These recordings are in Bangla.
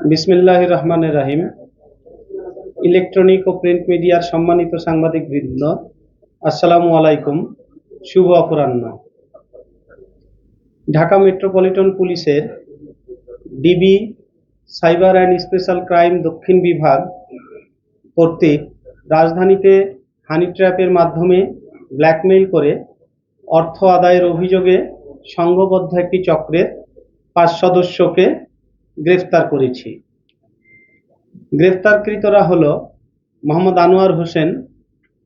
বিসমিল্লাহির রহমানির রহিম। ইলেকট্রনিক ও প্রিন্ট মিডিয়ার সম্মানিত সাংবাদিক বৃন্দ, আসসালামু আলাইকুম। শুভ অপরাহ্ন। ঢাকা মেট্রোপলিটন পুলিশের DB cyber and special crime দক্ষিণ বিভাগ কর্তৃক রাজধানীতে হানি ট্র্যাপের মাধ্যমে ব্ল্যাকমেইল করে অর্থ আদায়ের অভিযোগে সংঘবদ্ধ একটি চক্রের 5 সদস্যকে গ্রেফতার করেছি। গ্রেফতারকৃতরা হলো মোহাম্মদ আনোয়ার হোসেন,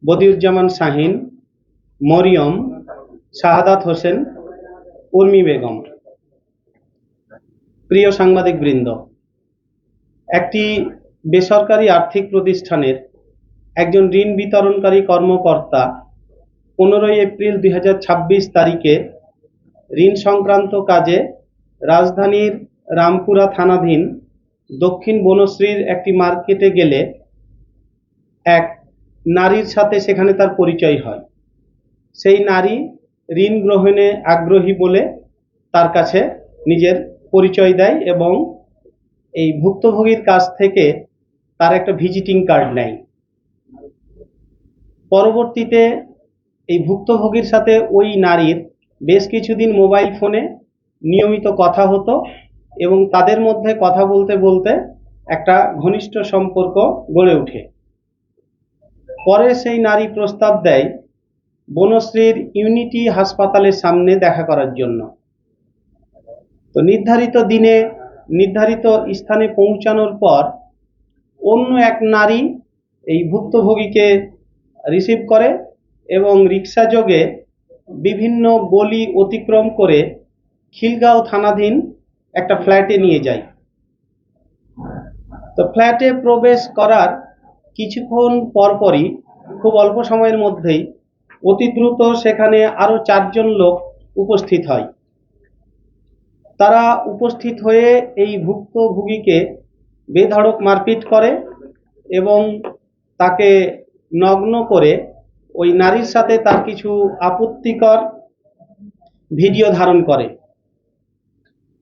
বদিউজ্জামান শাহিন, মরিয়ম, শাহাদাত হোসেন, উর্মি বেগম। প্রিয় সাংবাদিক বৃন্দ, একটি বেসরকারি আর্থিক প্রতিষ্ঠানের একজন ঋণ বিতরণকারী কর্মকর্তা 15 এপ্রিল 2026 তারিখে ঋণ সংক্রান্ত কাজে রাজধানীর রামপুরা থানাধীন দক্ষিণ বনশ্রীর একটি মার্কেটে গেলে এক নারীর সাথে সেখানে তার পরিচয় হয়। সেই নারী ঋণ গ্রহণে আগ্রহী বলে তার কাছে নিজের পরিচয় দেয় এবং এই ভুক্তভোগীর কাছ থেকে তার একটা ভিজিটিং কার্ড নেয়। পরবর্তীতে এই ভুক্তভোগীর সাথে ওই নারীর বেশ কিছুদিন মোবাইল ফোনে নিয়মিত কথা হতো এবং তাদের মধ্যে কথা বলতে বলতে একটা ঘনিষ্ঠ সম্পর্ক গড়ে ওঠে। পরে সেই নারী প্রস্তাব দেয় বনশ্রীর ইউনিটি হাসপাতালের সামনে দেখা করার জন্য। তো নির্ধারিত দিনে নির্ধারিত স্থানে পৌঁছানোর পর অন্য এক নারী এই ভুক্তভোগীকে রিসিভ করে এবং রিক্সা যোগে বিভিন্ন গলি অতিক্রম করে খিলগাঁও থানাধীন একটা ফ্ল্যাটে নিয়ে যায়। তো ফ্ল্যাটে প্রবেশ করার কিছুক্ষণ পরপরই, খুব অল্প সময়ের মধ্যেই অতি দ্রুত সেখানে আরো 4 জন লোক উপস্থিত হয়। তারা উপস্থিত হয়ে এই ভুক্তভোগীকে বেধড়ক মারপিট করে এবং তাকে নগ্ন করে ওই নারীর সাথে তার কিছু আপত্তিকর ভিডিও ধারণ করে।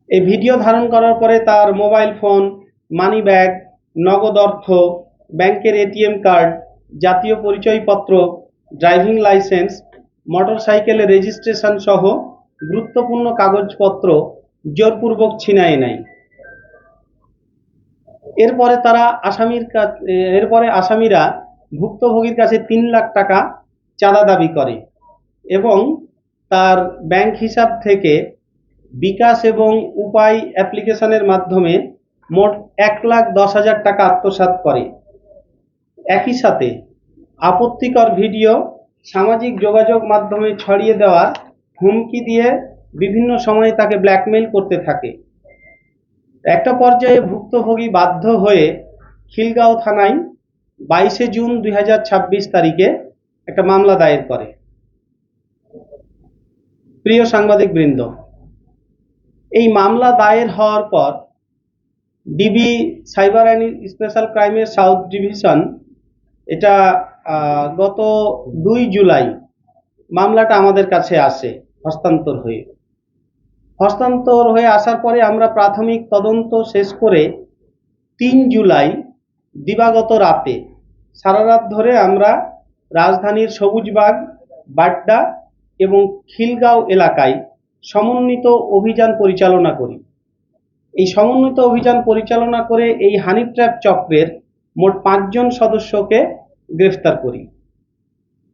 এই ভিডিও ধারণ করার পরে তার মোবাইল ফোন, মানি ব্যাগ, নগদ অর্থ, ব্যাংকের এটিএম কার্ড, জাতীয় পরিচয়পত্র, ড্রাইভিং লাইসেন্স, মোটরসাইকেলের রেজিস্ট্রেশন সহ গুরুত্বপূর্ণ কাগজপত্র জোরপূর্বক ছিনিয়ে নেয়। এরপরে আসামিরা ভুক্তভোগীর কাছে 3 লাখ টাকা চাঁদা দাবি করে এবং তার ব্যাংক হিসাব থেকে বিকাশ এবং উপায় অ্যাপ্লিকেশনের মাধ্যমে মোট 1,10,000 টাকা আত্মসাৎ করে। একই সাথে আপত্তিকর ভিডিও সামাজিক যোগাযোগ মাধ্যমে ছড়িয়ে দেওয়ার হুমকি দিয়ে বিভিন্ন সময়ে তাকে ব্ল্যাকমেইল করতে থাকে। একটা পর্যায়ে ভুক্তভোগী বাধ্য হয়ে খিলগাঁও থানায় 22 জুন 2026 তারিখে একটা মামলা দায়ের করে। প্রিয় সাংবাদিক বৃন্দ, এই মামলা দায়ের হওয়ার পর ডিবি সাইবার অ্যান্ড স্পেশাল ক্রাইমের সাউথ ডিভিশন এটা গত 2 জুলাই মামলাটা আমাদের কাছে আসে হস্তান্তর হয়ে আসার পরে আমরা প্রাথমিক তদন্ত শেষ করে 3 জুলাই দিবাগত রাতে সারা রাত ধরে আমরা রাজধানীর সবুজবাগ, বাড্ডা এবং খিলগাঁও এলাকায় সমন্বিত অভিযান পরিচালনা করি। এই সমন্বিত অভিযান পরিচালনা করে এই হানি ট্র্যাপ চক্রের মোট 5 জন সদস্যকে গ্রেফতার করি।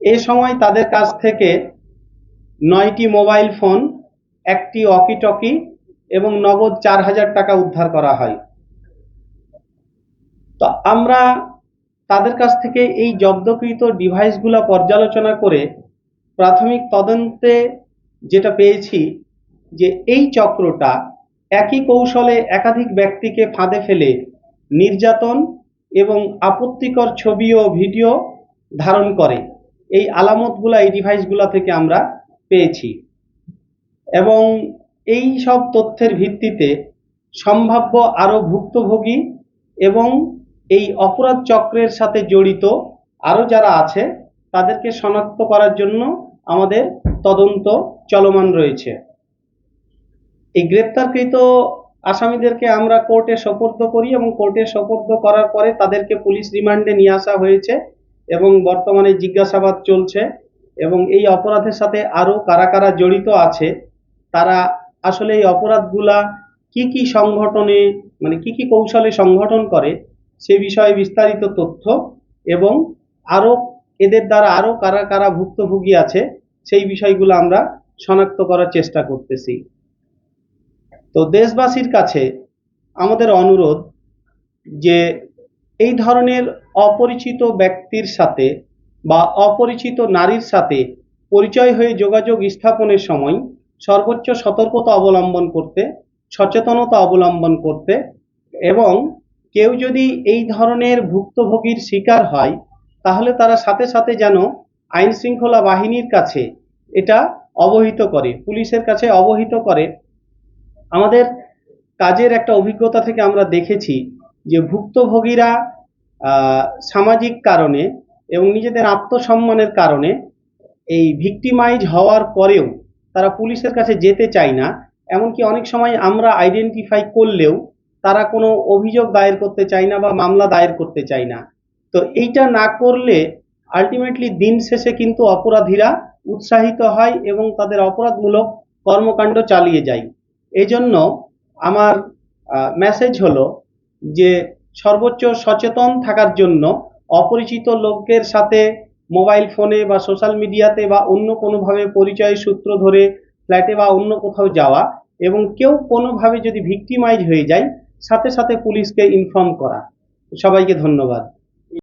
এ সময় তাদের কাছ থেকে 9টি মোবাইল ফোন, একটি ওয়াকি-টকি এবং নগদ 4,000 টাকা উদ্ধার করা হয়। তো আমরা তাদের কাছ থেকে এই জব্দকৃত ডিভাইসগুলো পর্যালোচনা করে প্রাথমিক তদন্তে যেটা পেয়েছি যে এই চক্রটা একই কৌশলে একাধিক ব্যক্তিকে ফাঁদে ফেলে নির্যাতন এবং আপত্তিকর ছবি ও ভিডিও ধারণ করে। এই আলামতগুলা এই ডিভাইসগুলা থেকে আমরা পেয়েছি এবং এই সব তথ্যের ভিত্তিতে সম্ভাব্য আরো ভুক্তভোগী এবং এই অপরাধ চক্রের সাথে জড়িত আরো যারা আছে তাদেরকে শনাক্ত করার জন্য আমাদের তদন্ত চলমান রয়েছে। এই গ্রেপ্তারকৃত আসামিদেরকে আমরা কোর্টে সোপর্দ করি এবং কোর্টে সোপর্দ করার পরে তাদেরকে পুলিশ রিমান্ডে নিয়ে আসা হয়েছে এবং বর্তমানে জিজ্ঞাসাবাদ চলছে। এবং এই অপরাধের সাথে আরো কারা কারা জড়িত আছে, তারা আসলে এই অপরাধগুলা কি কি সংগঠনে, মানে কি কি কৌশলে সংগঠন করে, সে বিষয়ে বিস্তারিত তথ্য এবং আরো এদের দ্বারা আরো কারা কারা ভুক্তভোগী আছে সেই বিষয়গুলো আমরা শনাক্ত করার চেষ্টা করতেছি। তো দেশবাসীর কাছে আমাদের অনুরোধ যে এই ধরনের অপরিচিত ব্যক্তির সাথে বা অপরিচিত নারীর সাথে পরিচয় হয়ে যোগাযোগ স্থাপনের সময় সর্বোচ্চ সতর্কতা অবলম্বন করতে, সচেতনতা অবলম্বন করতে, এবং কেউ যদি এই ধরনের ভুক্তভোগীর শিকার হয় তাহলে তারা সাথে সাথে যেন আইন শৃঙ্খলা বাহিনীর কাছে এটা অবহিত করে, পুলিশের কাছে অবহিত করে। আমাদের কাজের একটা অভিজ্ঞতা থেকে আমরা দেখেছি যে ভুক্তভোগীরা সামাজিক কারণে এবং নিজেদের আত্মসম্মানের কারণে এই ভিকটিমাইজ হওয়ার পরেও তারা পুলিশের কাছে যেতে চায় না। এমনকি অনেক সময় আমরা আইডেন্টিফাই করলেও তারা কোনো অভিযোগ দায়ের করতে চায় না বা মামলা দায়ের করতে চায় না। তো এইটা না করলে আলটিমেটলি দিন শেষে কিন্তু অপরাধীরা উৎসাহিত হয় এবং তাদের অপরাধমূলক কর্মকাণ্ড চালিয়ে যায়। এজন্য আমার মেসেজ হলো যে সর্বোচ্চ সচেতন থাকার জন্য অপরিচিত লোকের সাথে মোবাইল ফোনে বা সোশ্যাল মিডিয়াতে বা অন্য কোনোভাবে পরিচয় সূত্র ধরে ফ্ল্যাটে বা অন্য কোথাও যাওয়া, এবং কেউ কোনোভাবে যদি ভিকটিমাইজ হয়ে যায় সাথে সাথে পুলিশকে ইনফর্ম করা। সবাইকে ধন্যবাদ।